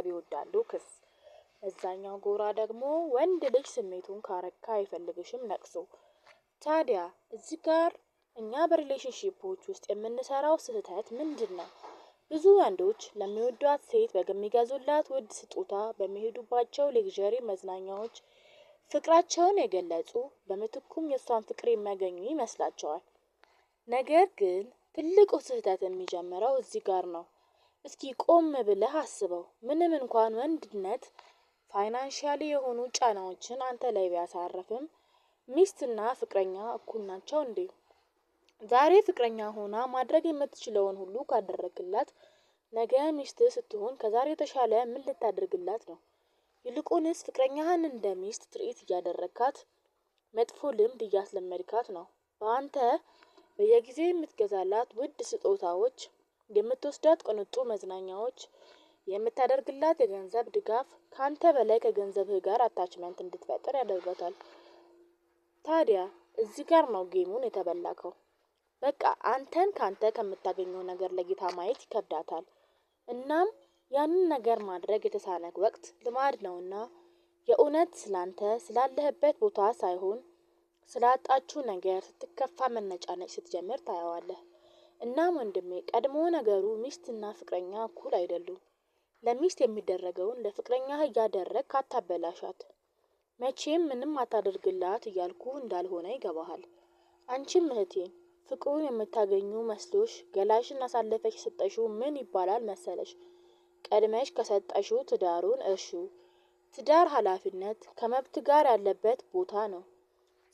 ገንዘብ ይወዳሉ ክስ። እዛኛው ጎራ ደግሞ ወንድ ልጅ ስሜቱን ካረካ አይፈልግሽም ነቅሶ። ታዲያ እዚህ ጋር እኛ በሪሌሽንሺፖች ውስጥ የምንሰራው ስህተት ምንድነው? ብዙ ወንዶች ለሚወዷት ሴት በሚገዙላት ውድ ስጦታ በሚሄዱባቸው ሌክዠሪ መዝናኛዎች ፍቅራቸውን የገለጹ በምትኩም የሷን ፍቅር የሚያገኙ ይመስላቸዋል። ነገር ግን ትልቁ ስህተት የሚጀምረው እዚህ ጋር ነው። እስኪ ቆም ብለህ አስበው። ምንም እንኳን ወንድነት ፋይናንሻሊ የሆኑ ጫናዎችን አንተ ላይ ቢያሳርፍም ሚስትና ፍቅረኛ እኩል ናቸው እንዴ? ዛሬ ፍቅረኛ ሆና ማድረግ የምትችለውን ሁሉ ካደረግላት ነገ ሚስትህ ስትሆን ከዛሬ የተሻለ ምን ልታደርግላት ነው? ይልቁንስ ፍቅረኛህን እንደ ሚስት ትርኢት እያደረካት መጥፎ ልምድ እያስለመድካት ነው። በአንተ በየጊዜው የምትገዛላት ውድ ስጦታዎች፣ የምትወስዳት ቅንጡ መዝናኛዎች፣ የምታደርግላት የገንዘብ ድጋፍ ካንተ በላይ ከገንዘብህ ጋር አታችመንት እንድትፈጥር ያደርጋታል። ታዲያ እዚህ ጋር ነው ጌሙን የተበላከው። በቃ አንተን ካንተ ከምታገኘው ነገር ለይታ ማየት ይከብዳታል። እናም ያንን ነገር ማድረግ የተሳነክ ወቅት ልማድ ነውና የእውነት ስላንተ ስላለህበት ቦታ ሳይሆን ስላጣችሁ ነገር ስትከፋ መነጫነጭ ስትጀምር ታየዋለህ። እናም ወንድሜ ቀድሞ ነገሩ ሚስትና ፍቅረኛ እኩል አይደሉም። ለሚስት የሚደረገውን ለፍቅረኛህ እያደረግክ አታበላሻት። መቼም ምንም አታደርግላት እያልኩ እንዳልሆነ ይገባሃል። አንቺም እህቴ ፍቅሩን የምታገኙ መስሎሽ ገላሽን አሳልፈሽ ሰጠሽው ምን ይባላል መሰለሽ? ቀድመሽ ከሰጠሽው ትዳሩን እርሺው። ትዳር ኃላፊነት ከመብት ጋር ያለበት ቦታ ነው።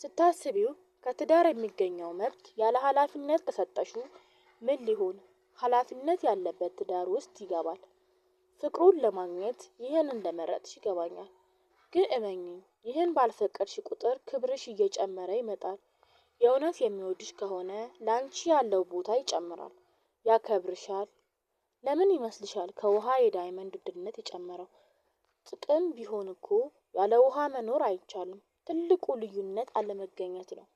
ስታስቢው ከትዳር የሚገኘው መብት ያለ ኃላፊነት ከሰጠሽው ምን ሊሆን ኃላፊነት ያለበት ትዳር ውስጥ ይገባል። ፍቅሩን ለማግኘት ይህን እንደመረጥሽ ይገባኛል። ግን እመኚኝ ይህን ባልፈቀድሽ ቁጥር ክብርሽ እየጨመረ ይመጣል። የእውነት የሚወድሽ ከሆነ ላንቺ ያለው ቦታ ይጨምራል፣ ያከብርሻል። ለምን ይመስልሻል ከውሃ የዳይመንድ ውድነት የጨመረው? ጥቅም ቢሆን እኮ ያለ ውሃ መኖር አይቻልም። ትልቁ ልዩነት አለመገኘት ነው።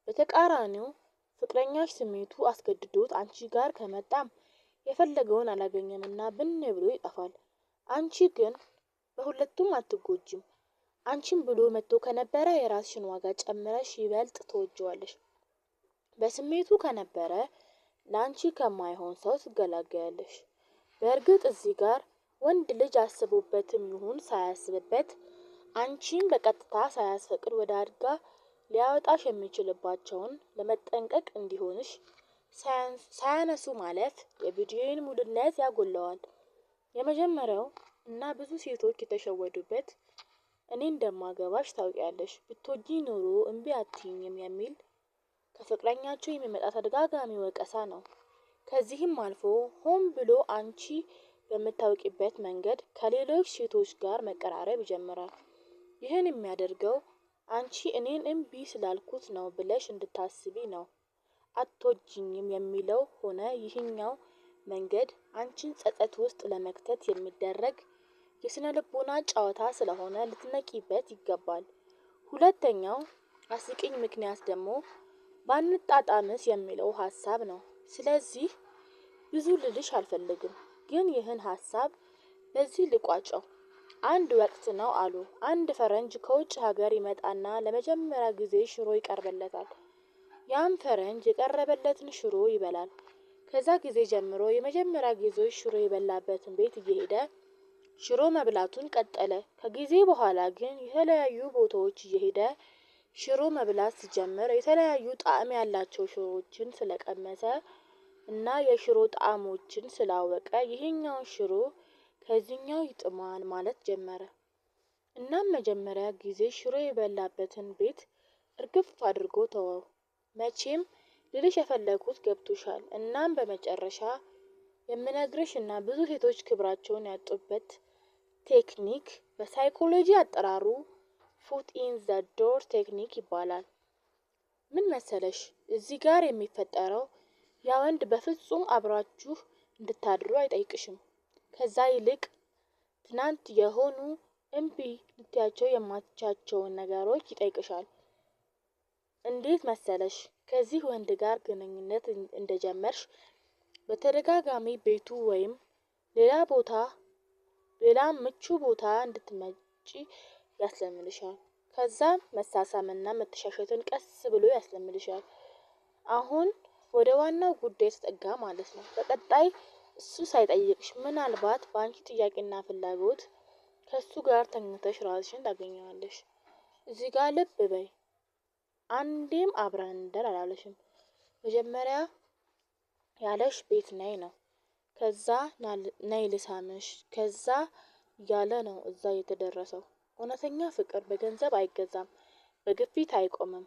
በተቃራኒው ፍቅረኛሽ ስሜቱ አስገድዶት አንቺ ጋር ከመጣም የፈለገውን አላገኘምና ብን ብሎ ይጠፋል። አንቺ ግን በሁለቱም አትጎጂም። አንቺን ብሎ መጥቶ ከነበረ የራስሽን ዋጋ ጨምረሽ ይበልጥ ትወጂዋለሽ። በስሜቱ ከነበረ ላንቺ ከማይሆን ሰው ትገላገያለሽ። በእርግጥ እዚህ ጋር ወንድ ልጅ አስቦበትም ይሁን ሳያስብበት አንቺን በቀጥታ ሳያስፈቅድ ወደ አድጋ ሊያወጣሽ የሚችልባቸውን ለመጠንቀቅ እንዲሆንሽ ሳያነሱ ማለፍ የቪዲዮውን ሙሉነት ያጎለዋል። የመጀመሪያው እና ብዙ ሴቶች የተሸወዱበት እኔ እንደማገባሽ ታውቂያለሽ፣ ብትወጂኝ ኖሮ እምቢ አትይኝም የሚል ከፍቅረኛቸው የሚመጣ ተደጋጋሚ ወቀሳ ነው። ከዚህም አልፎ ሆን ብሎ አንቺ በምታውቂበት መንገድ ከሌሎች ሴቶች ጋር መቀራረብ ይጀምራል። ይህን የሚያደርገው አንቺ እኔን እምቢ ስላልኩት ነው ብለሽ እንድታስቢ ነው። አትወጂኝም የሚለው ሆነ ይህኛው መንገድ አንቺን ጸጸት ውስጥ ለመክተት የሚደረግ የስነ ልቦና ጨዋታ ስለሆነ ልትነቂበት ይገባል። ሁለተኛው አስቂኝ ምክንያት ደግሞ ባንጣጣምስ የሚለው ሐሳብ ነው። ስለዚህ ብዙ ልልሽ አልፈልግም፣ ግን ይህን ሐሳብ በዚህ ልቋጨው። አንድ ወቅት ነው አሉ አንድ ፈረንጅ ከውጭ ሀገር ይመጣና ለመጀመሪያ ጊዜ ሽሮ ይቀርብለታል። ያም ፈረንጅ የቀረበለትን ሽሮ ይበላል። ከዛ ጊዜ ጀምሮ የመጀመሪያ ጊዜ ሽሮ የበላበትን ቤት እየሄደ ሽሮ መብላቱን ቀጠለ። ከጊዜ በኋላ ግን የተለያዩ ቦታዎች እየሄደ ሽሮ መብላት ሲጀምር የተለያዩ ጣዕም ያላቸው ሽሮዎችን ስለቀመሰ እና የሽሮ ጣዕሞችን ስላወቀ ይሄኛው ሽሮ ከዚህኛው ይጥማል ማለት ጀመረ። እናም መጀመሪያ ጊዜ ሽሮ የበላበትን ቤት እርግፍ አድርጎ ተወው። መቼም ልልሽ የፈለኩት ገብቶሻል። እናም በመጨረሻ የምነግርሽ እና ብዙ ሴቶች ክብራቸውን ያጡበት ቴክኒክ በሳይኮሎጂ አጠራሩ ፉት ኢን ዘ ዶር ቴክኒክ ይባላል። ምን መሰለሽ እዚህ ጋር የሚፈጠረው ያ ወንድ በፍጹም አብራችሁ እንድታድሩ አይጠይቅሽም። ከዛ ይልቅ ትናንት የሆኑ እምቢ ልትያቸው የማትቻቸውን ነገሮች ይጠይቅሻል። እንዴት መሰለሽ ከዚህ ወንድ ጋር ግንኙነት እንደጀመርሽ በተደጋጋሚ ቤቱ ወይም ሌላ ቦታ ሌላ ምቹ ቦታ እንድትመጪ ያስለምድሻል። ከዛም መሳሳምና መተሻሸትን ቀስ ብሎ ያስለምድሻል። አሁን ወደ ዋናው ጉዳይ ተጠጋ ማለት ነው። በቀጣይ እሱ ሳይጠይቅሽ ምናልባት በአንቺ ጥያቄና ፍላጎት ከሱ ጋር ተኝተሽ ራስሽን ታገኘዋለሽ። እዚህ ጋር ልብ በይ። አንዴም አብረን እንደር አላለሽም። መጀመሪያ ያለሽ ቤት ነይ ነው። ከዛ ነይ ልሳምሽ፣ ከዛ ያለ ነው እዛ የተደረሰው። እውነተኛ ፍቅር በገንዘብ አይገዛም፣ በግፊት አይቆምም፣